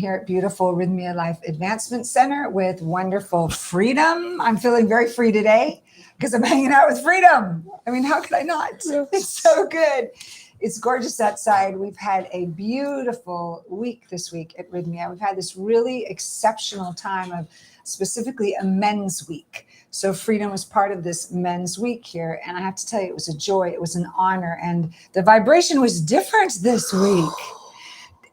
here at beautiful Rythmia Life Advancement Center with wonderful Freedom. I'm feeling very free today because I'm hanging out with Freedom. I mean, how could I not? It's so good. It's gorgeous outside. We've had a beautiful week this week at Rythmia. We've had this really exceptional time of specifically a men's week. So Freedom was part of this men's week here. And I have to tell you, it was a joy. It was an honor. And the vibration was different this week.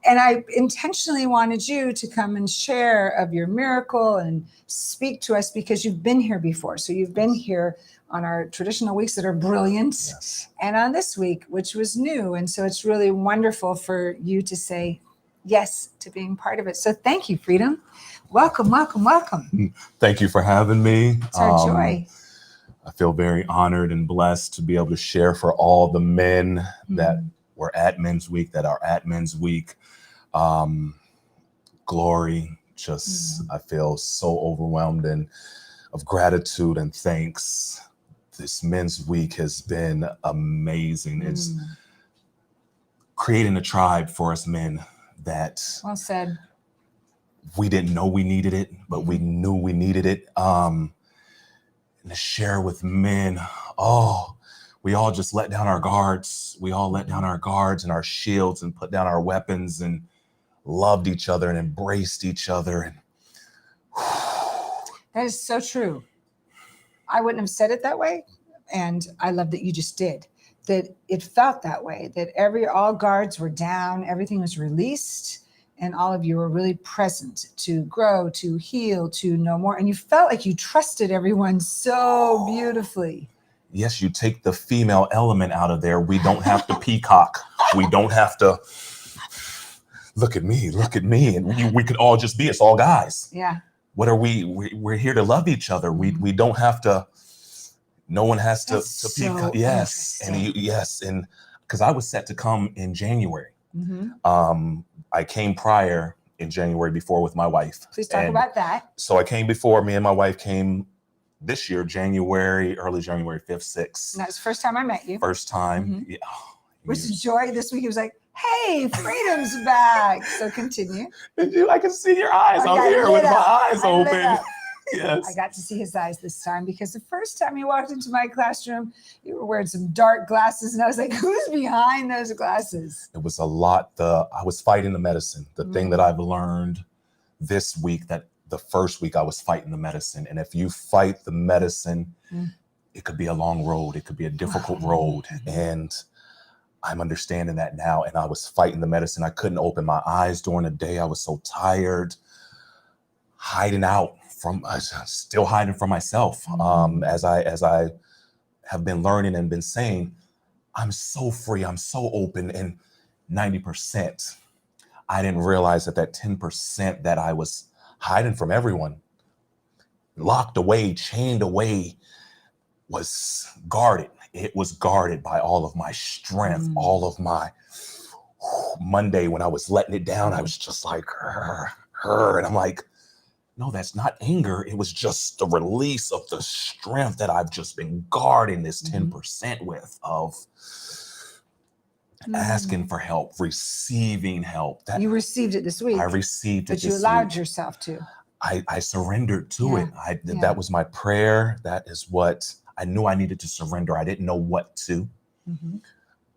And I intentionally wanted you to come and share of your miracle and speak to us because you've been here before. So you've been here on our traditional weeks that are brilliant, yes, and on this week, which was new. And so it's really wonderful for you to say yes to being part of it. So thank you, Freedom. Welcome, welcome, welcome. Thank you for having me. It's our joy. I feel very honored and blessed to be able to share for all the men that were at Men's Week, that are at Men's Week. Glory, just I feel so overwhelmed and of gratitude and thanks. This Men's Week has been amazing. It's creating a tribe for us men that, well said, we didn't know we needed it, but we knew we needed it. And to share with men, we all just let down our guards. We all let down our guards and our shields and put down our weapons and loved each other and embraced each other. And that is so true. I wouldn't have said it that way. And I love that you just did, that it felt that way, that all guards were down, everything was released, and all of you were really present to grow, to heal, to know more. And you felt like you trusted everyone so beautifully. Yes, you take the female element out of there. We don't have to peacock. We don't have to look at me. And we could all just be, it's all guys. Yeah. What are we? We're here to love each other. We don't have to, no one has to peacock. Yes. And yes. And because I was set to come in January. I came prior in January before with my wife. Please talk about that. So I came before, me and my wife came this year, early January 5th, 6th. And that was the first time I met you. First time. Yeah. Which is joy. This week he was like, hey, Freedom's back. So continue. I can see your eyes out here with my eyes open. Yes. I got to see his eyes this time because the first time you walked into my classroom, you were wearing some dark glasses. And I was like, who's behind those glasses? It was a lot. I was fighting the medicine. The thing that I've learned this week, that the first week I was fighting the medicine. And if you fight the medicine, it could be a long road. It could be a difficult road. And I'm understanding that now. And I was fighting the medicine. I couldn't open my eyes during the day. I was so tired, still hiding from myself. As I have been learning and been saying, I'm so free, I'm so open. And 90%, I didn't realize that 10% that I was hiding from everyone, locked away, chained away, was guarded. It was guarded by all of my strength, all of my Monday when I was letting it down. I was just like, and I'm like, no, that's not anger. It was just the release of the strength that I've just been guarding this 10% with, of asking for help, receiving help. You received it this week. I received it this week. But you allowed yourself to. I surrendered to it. That was my prayer. That is what I knew I needed to surrender. I didn't know what to.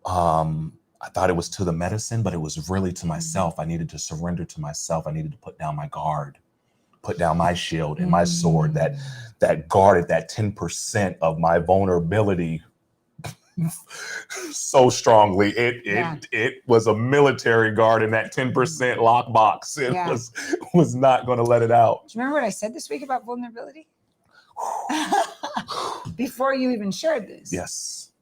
I thought it was to the medicine, but it was really to myself. I needed to surrender to myself. I needed to put down my guard, put down my shield and my sword that guarded that 10% of my vulnerability so strongly. It was a military guard in that 10% lockbox. It was not going to let it out. Do you remember what I said this week about vulnerability? Before you even shared this. Yes.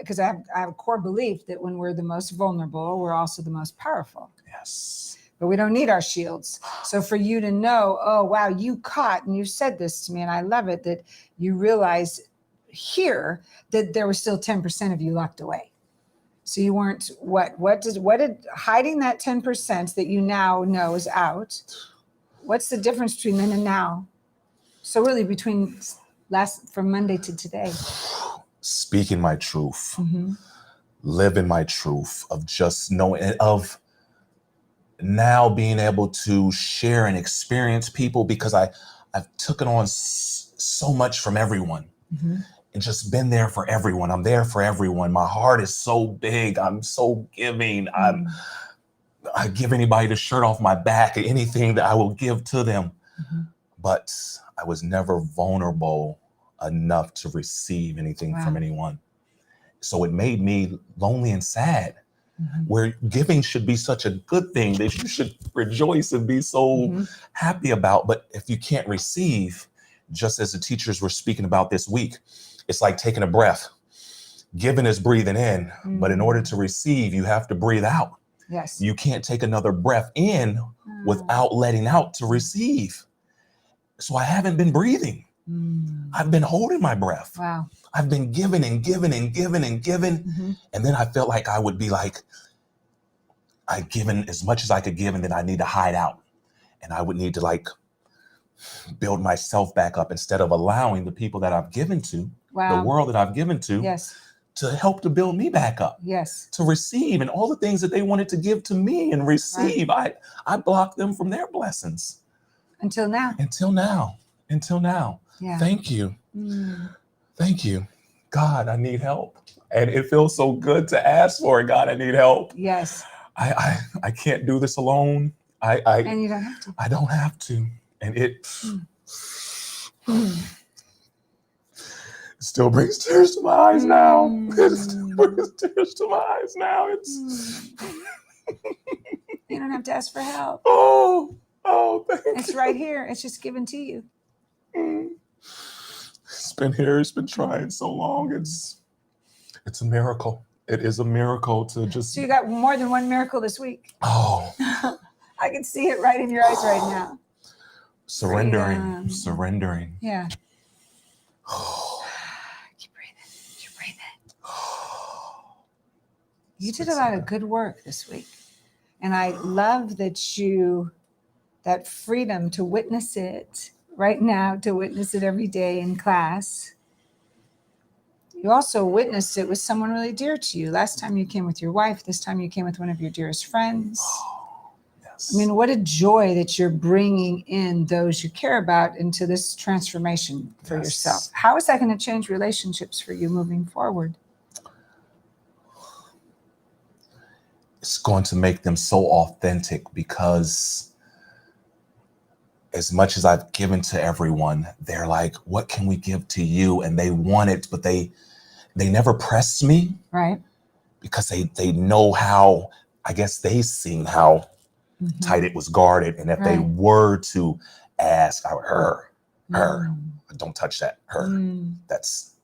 Because I have a core belief that when we're the most vulnerable, we're also the most powerful. Yes. But we don't need our shields. So for you to know, oh, wow, you caught, and you said this to me, and I love it, that you realized here that there was still 10% of you locked away. So you weren't, what did hiding that 10% that you now know is out, what's the difference between then and now? So really between from Monday to today. Speaking my truth, living my truth, of just knowing, of now being able to share and experience people, because I've taken on so much from everyone. Mm-hmm. And just been there for everyone. I'm there for everyone. My heart is so big. I'm so giving. I give anybody the shirt off my back, anything that I will give to them. Mm-hmm. But I was never vulnerable enough to receive anything from anyone. So it made me lonely and sad, where giving should be such a good thing that you should rejoice and be so happy about. But if you can't receive, just as the teachers were speaking about this week, it's like taking a breath. Giving is breathing in, but in order to receive, you have to breathe out. Yes. You can't take another breath in without letting out to receive. So I haven't been breathing. I've been holding my breath. Wow. I've been giving and giving and giving and giving. And then I felt like I would be like, I'd given as much as I could give, and then I need to hide out. And I would need to like build myself back up instead of allowing the people that I've given to, the world that I've given to, to help to build me back up. Yes. To receive, and all the things that they wanted to give to me and receive, I blocked them from their blessings. Until now. Yeah. Thank you. Thank you. God, I need help. And it feels so good to ask for it. God, I need help. Yes. I can't do this alone. And you don't have to. I don't have to. And it still brings tears to my eyes now. It still brings tears to my eyes now. It's You don't have to ask for help. Oh, thank you. It's right here. It's just given to you. It's been here. It's been trying so long. It's a miracle. It is a miracle to just. So you got more than one miracle this week. Oh. I can see it right in your eyes right now. Surrendering. Yeah. Keep breathing. You did a lot of good work this week. And I love that that freedom to witness it right now, to witness it every day in class. You also witnessed it with someone really dear to you. Last time you came with your wife. This time you came with one of your dearest friends. Yes. I mean, what a joy that you're bringing in those you care about into this transformation for yourself. How is that going to change relationships for you moving forward? It's going to make them so authentic, because as much as I've given to everyone, they're like, what can we give to you? And they want it, but they never press me. Right. Because they know how, I guess they've seen how tight it was guarded. And if they were to ask, her, don't touch that, her. That's,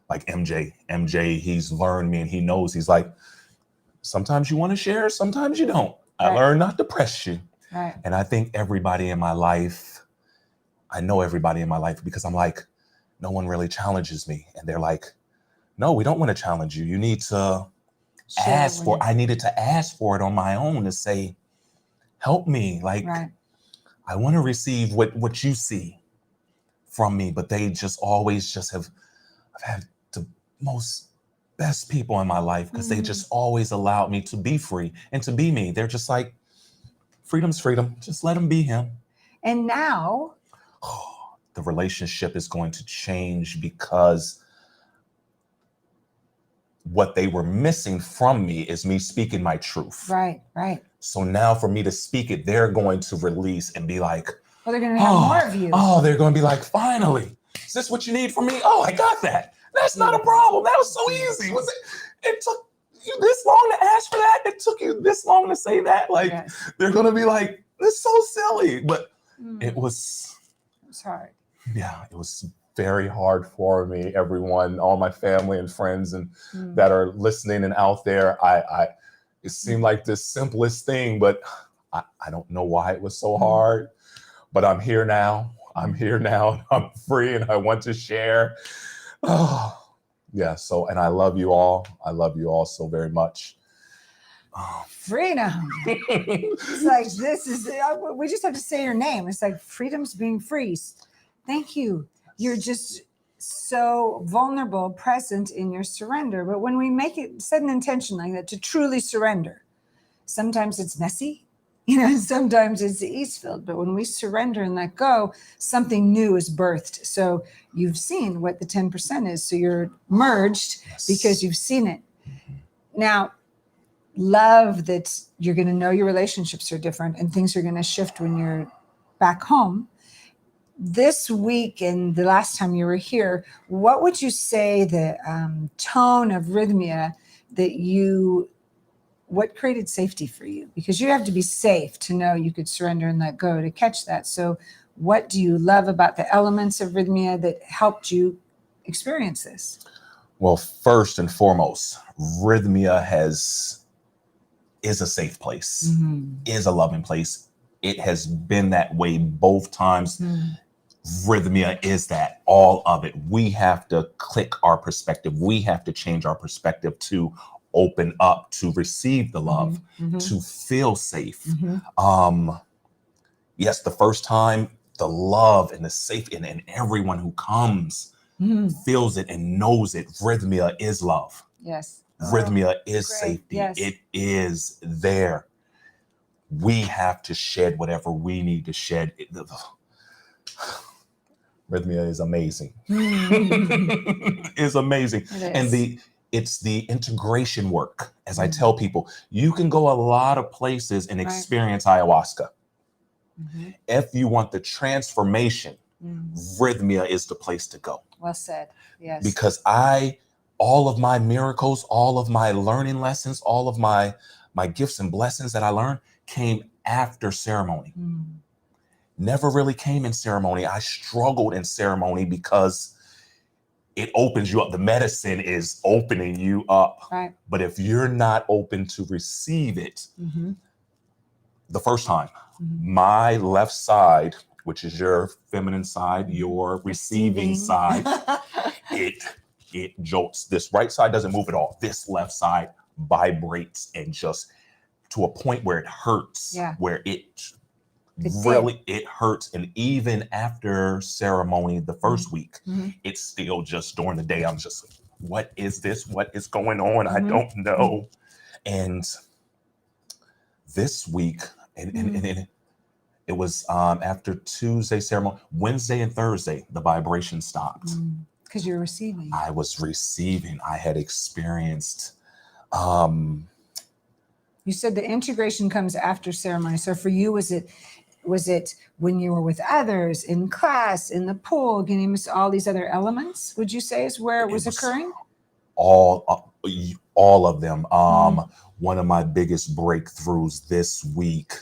like MJ, he's learned me, and he knows, he's like, sometimes you want to share, sometimes you don't. I learned not to press you. Right. And I think everybody in my life, I know everybody in my life, because I'm like, no one really challenges me. And they're like, no, we don't want to challenge you. You need to ask for it. I needed to ask for it on my own, to say, help me. Like, I want to receive what you see from me. But they just always just I've had the most best people in my life, because they just always allowed me to be free and to be me. They're just like, freedom's freedom. Just let him be him. And now the relationship is going to change, because what they were missing from me is me speaking my truth. Right. So now for me to speak it, they're going to release and be like, well, they're going to have more of you. Oh, they're going to be like, finally, is this what you need from me? Oh, I got that. That's not a problem. That was so easy. It took you this long to ask for that? It took you this long to say that? Like, they're going to be like, it's so silly. But it was hard. Yeah, it was very hard for me, everyone, all my family and friends and that are listening and out there. It seemed like the simplest thing, but I don't know why it was so hard. But I'm here now. I'm free, and I want to share. So, and I love you all. I love you all so very much. Freedom. It's like, we just have to say your name. It's like, freedom's being free. Thank you. You're just so vulnerable, present in your surrender. But when we make it, set an intention like that, to truly surrender, sometimes it's messy. sometimes it's the east field, but when we surrender and let go, something new is birthed. So you've seen what the 10% is. So you're merged because you've seen it. Now, love that you're going to know your relationships are different and things are going to shift when you're back home. This week and the last time you were here, what would you say the tone of rythmia what created safety for you? Because you have to be safe to know you could surrender and let go to catch that. So what do you love about the elements of rythmia that helped you experience this? Well, first and foremost, rythmia is a safe place, is a loving place. It has been that way both times. Rythmia is that, all of it. We have to click our perspective. We have to change our perspective to open up, to receive the love, to feel safe. Yes, the first time, the love and the safety, and everyone who comes feels it and knows it. Rythmia is love. Yes. Rythmia is great. safety. Yes. It is there. We have to shed whatever we need to shed. Rythmia is amazing. It's amazing. It is. And it's the integration work. As I tell people, you can go a lot of places and experience ayahuasca. If you want the transformation, rythmia is the place to go. Well said. Yes. Because all of my miracles, all of my learning lessons, all of my gifts and blessings that I learned came after ceremony. Never really came in ceremony. I struggled in ceremony because it opens you up. The medicine is opening you up. Right. But if you're not open to receive it, the first time, my left side, which is your feminine side, your receiving side, it jolts. This right side doesn't move at all. This left side vibrates and just to a point where it hurts, where it hurts. And even after ceremony, the first week, it's still just during the day. I'm just like, what is this? What is going on? I don't know. And this week, and it was after Tuesday ceremony, Wednesday and Thursday, the vibration stopped. Because you're receiving. I was receiving. I had experienced. You said the integration comes after ceremony. So for you, was it when you were with others, in class, in the pool, getting all these other elements? Would you say is where it was occurring? All of them. One of my biggest breakthroughs this week,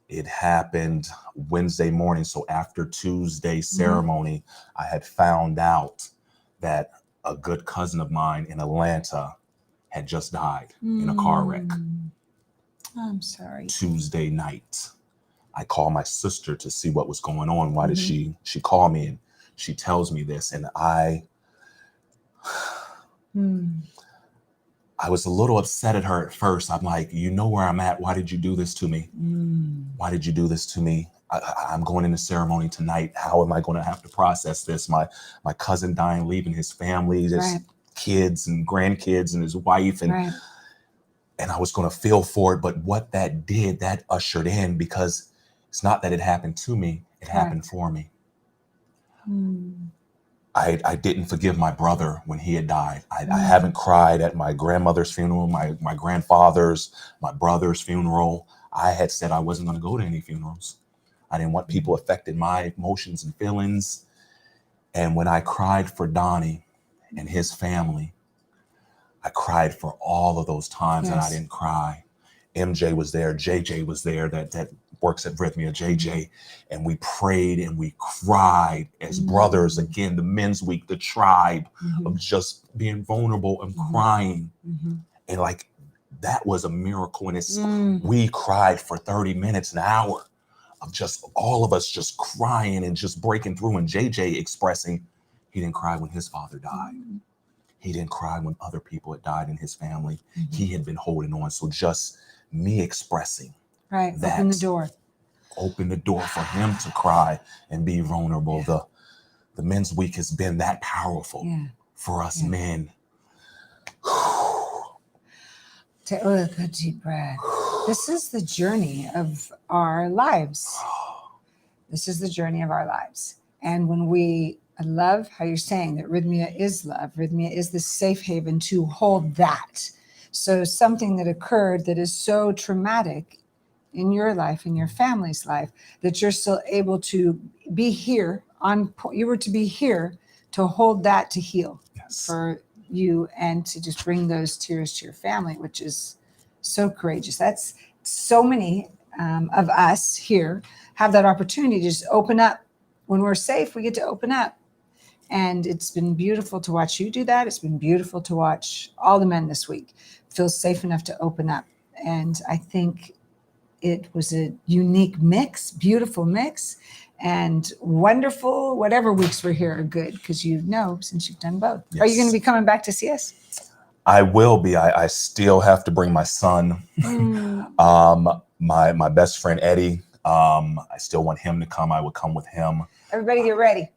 it happened Wednesday morning. So after Tuesday ceremony, I had found out that a good cousin of mine in Atlanta had just died in a car wreck. I'm sorry. Tuesday night. I called my sister to see what was going on. Why did she call me, and she tells me this, and I was a little upset at her at first. I'm like, you know where I'm at. Why did you do this to me? Why did you do this to me? I'm going into ceremony tonight. How am I going to have to process this? My cousin dying, leaving his family, his kids and grandkids and his wife. And I was going to feel for it. But what that did, that ushered in, because it's not that it happened to me, it happened for me. I didn't forgive my brother when he had died. I haven't cried at my grandmother's funeral, my grandfather's, my brother's funeral. I had said I wasn't going to go to any funerals. I didn't want people affecting my emotions and feelings. And when I cried for Donnie and his family, I cried for all of those times that I didn't cry. MJ was there, JJ was there, that works at Rythmia, JJ, and we prayed and we cried as brothers. Again, the men's week, the tribe of just being vulnerable and crying. And like, that was a miracle. And we cried for 30 minutes, an hour of just all of us just crying and just breaking through. And JJ expressing, he didn't cry when his father died. He didn't cry when other people had died in his family. He had been holding on. So just me expressing that. Open the door for him to cry and be vulnerable. The men's week has been that powerful for us men. Take a good deep breath. This is the journey of our lives. This is the journey of our lives. And I love how you're saying that rythmia is love. Rythmia is the safe haven to hold that. So something that occurred that is so traumatic in your life, in your family's life, that you're still able to be here you were to be here to hold that, to heal for you, and to just bring those tears to your family, which is so courageous. That's so many of us here have that opportunity to just open up. When we're safe, we get to open up. And it's been beautiful to watch you do that. It's been beautiful to watch all the men this week feel safe enough to open up. And I think it was a unique mix, beautiful mix, and wonderful. Whatever weeks we're here are good, because since you've done both. Yes. Are you going to be coming back to see us? I will be. I still have to bring my son, my best friend Eddie. I still want him to come. I would come with him. Everybody get ready.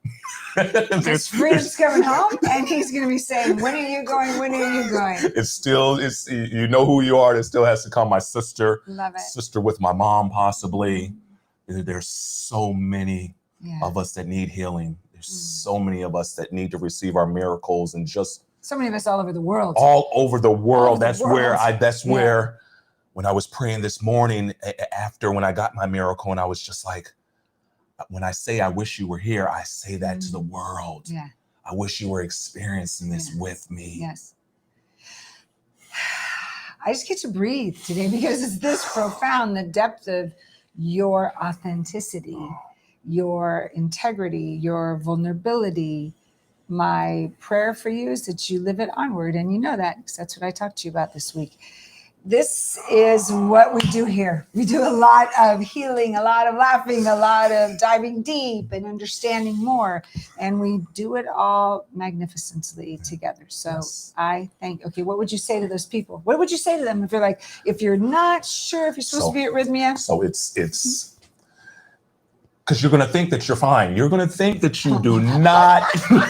Because Freedom's coming home, and he's going to be saying, when are you going? When are you going? It's you know who you are. It still has to come. My sister. Love it. Sister with my mom, possibly. There's so many of us that need healing. There's so many of us that need to receive our miracles, and just so many of us all over the world. All over the world. That's where when I was praying this morning after when I got my miracle, and I was just like, when I say I wish you were here, I say that to the world. Yeah. I wish you were experiencing this with me. Yes. I just get to breathe today because it's this profound, the depth of your authenticity, your integrity, your vulnerability. My prayer for you is that you live it onward, and you know that, because that's what I talked to you about this week. This is what we do here. We do a lot of healing, a lot of laughing, a lot of diving deep and understanding more. And we do it all magnificently together. So I think, what would you say to those people? What would you say to them if you're not sure if you're supposed to be at Rythmia? So it's because you're going to think that you're fine. You're going to think that you do not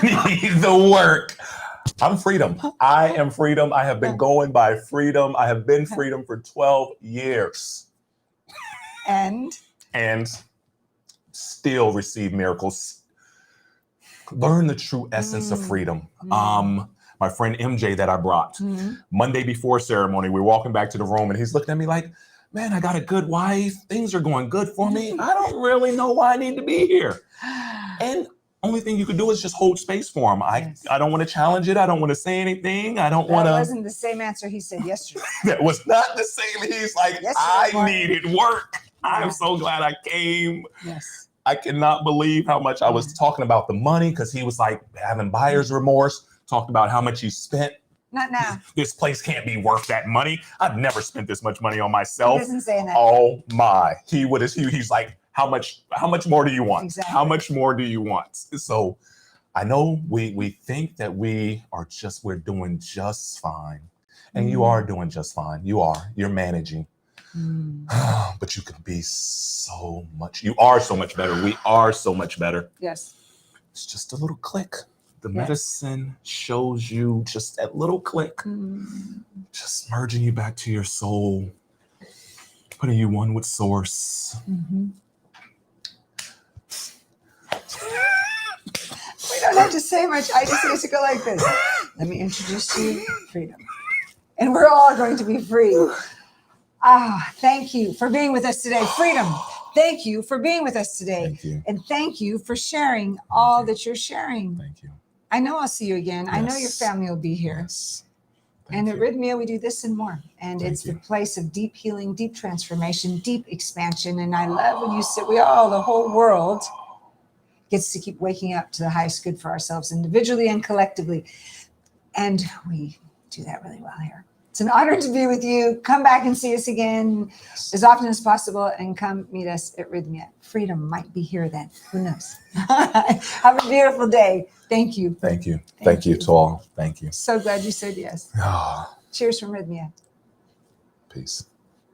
need the work. I'm freedom. I am freedom. I have been going by freedom. I have been freedom for 12 years. And still receive miracles. Learn the true essence of freedom. My friend MJ that I brought, Monday before ceremony, we're walking back to the room, and he's looking at me like, man, I got a good wife. Things are going good for me. I don't really know why I need to be here. And only thing you could do is just hold space for him. I don't want to challenge it. I don't want to say anything. I don't want to. That wasn't the same answer he said yesterday. That was not the same. He's like, I needed work. I'm so glad I came. Yes. I cannot believe how much I was talking about the money, because he was like having buyer's remorse, talked about how much he spent. Not now. This place can't be worth that money. I've never spent this much money on myself. He doesn't say that. Oh my. He's like, how much more do you want? Exactly. How much more do you want? So I know we think that we're doing just fine. And you are doing just fine. You're managing. But you can be you are so much better. We are so much better. Yes. It's just a little click. The medicine shows you just that little click, just merging you back to your soul, putting you one with source. We don't have to say much. I just need to go like this. Let me introduce to you freedom. And we're all going to be free. Thank you for being with us today. Freedom. Thank you for being with us today. Thank you. And thank you for sharing all that you're sharing. Thank you. I know I'll see you again. Yes. I know your family will be here. Yes. And at Rythmia, we do this and more. And it's the place of deep healing, deep transformation, deep expansion. And I love when you sit, the whole world gets to keep waking up to the highest good for ourselves individually and collectively. And we do that really well here. It's an honor to be with you. Come back and see us again as often as possible, and come meet us at Rythmia. Freedom might be here then. Who knows? Have a beautiful day. Thank you. Thank you. Thank you to all. Thank you. So glad you said yes. Cheers from Rythmia. Peace.